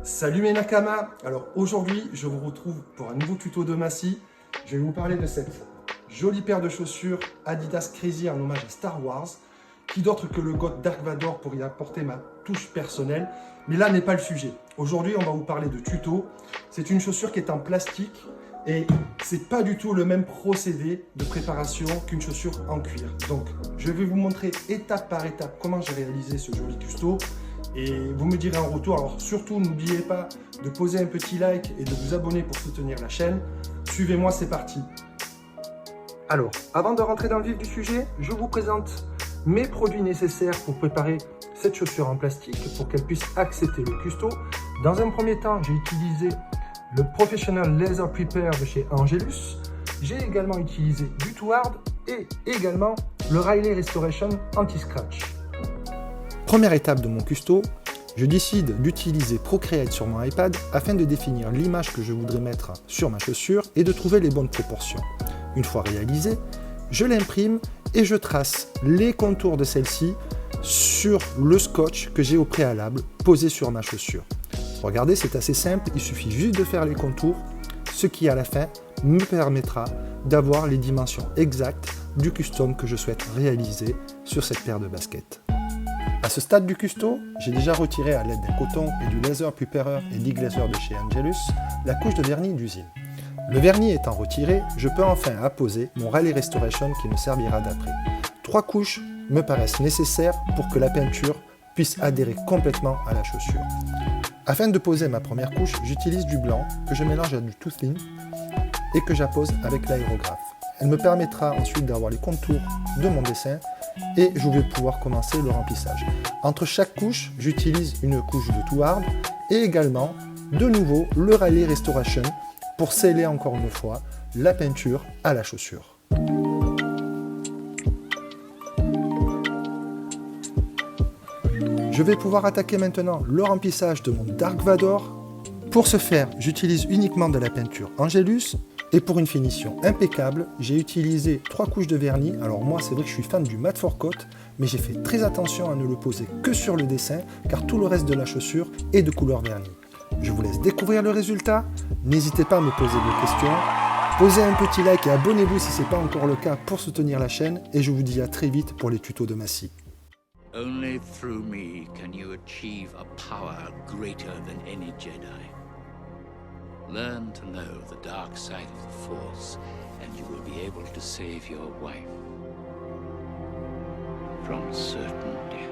Salut mes Nakama. Alors aujourd'hui je vous retrouve pour un nouveau tuto de Massy. Je vais vous parler de cette jolie paire de chaussures Adidas Crazy en hommage à Star Wars. Qui d'autre que le god Dark Vador pour y apporter ma touche personnelle. Mais là n'est pas le sujet. Aujourd'hui on va vous parler de tuto. C'est une chaussure qui est en plastique et c'est pas du tout le même procédé de préparation qu'une chaussure en cuir. Donc je vais vous montrer étape par étape comment j'ai réalisé ce joli custo. Et vous me direz en retour, alors surtout n'oubliez pas de poser un petit like et de vous abonner pour soutenir la chaîne. Suivez-moi, c'est parti. Alors, avant de rentrer dans le vif du sujet, je vous présente mes produits nécessaires pour préparer cette chaussure en plastique pour qu'elle puisse accepter le custo. Dans un premier temps, j'ai utilisé le Professional Laser Prepare de chez Angelus. J'ai également utilisé du Too Hard et également le Riley Restoration Anti-Scratch. Première étape de mon custo, je décide d'utiliser Procreate sur mon iPad afin de définir l'image que je voudrais mettre sur ma chaussure et de trouver les bonnes proportions. Une fois réalisé, je l'imprime et je trace les contours de celle-ci sur le scotch que j'ai au préalable posé sur ma chaussure. Regardez, c'est assez simple, il suffit juste de faire les contours, ce qui à la fin me permettra d'avoir les dimensions exactes du custom que je souhaite réaliser sur cette paire de baskets. À ce stade du custo, j'ai déjà retiré à l'aide d'un coton et du Laser Preparer et Deglazer de chez Angelus la couche de vernis d'usine. Le vernis étant retiré, je peux enfin apposer mon Riley Restoration qui me servira d'après. 3 couches me paraissent nécessaires pour que la peinture puisse adhérer complètement à la chaussure. Afin de poser ma première couche, j'utilise du blanc que je mélange à du Too Thin et que j'appose avec l'aérographe. Elle me permettra ensuite d'avoir les contours de mon dessin et je vais pouvoir commencer le remplissage. Entre chaque couche, j'utilise une couche de Too Hard et également, de nouveau, le Riley Restoration pour sceller encore une fois la peinture à la chaussure. Je vais pouvoir attaquer maintenant le remplissage de mon Dark Vador. Pour ce faire, j'utilise uniquement de la peinture Angelus. Et pour une finition impeccable, j'ai utilisé 3 couches de vernis. Alors moi, c'est vrai que je suis fan du Matte for Coat, mais j'ai fait très attention à ne le poser que sur le dessin, car tout le reste de la chaussure est de couleur vernis. Je vous laisse découvrir le résultat. N'hésitez pas à me poser vos questions. Posez un petit like et abonnez-vous si ce n'est pas encore le cas pour soutenir la chaîne. Et je vous dis à très vite pour les tutos de Massy. Only through me can you achieve a power greater than any Jedi. Learn to know the dark side of the Force, and you will be able to save your wife from certain death.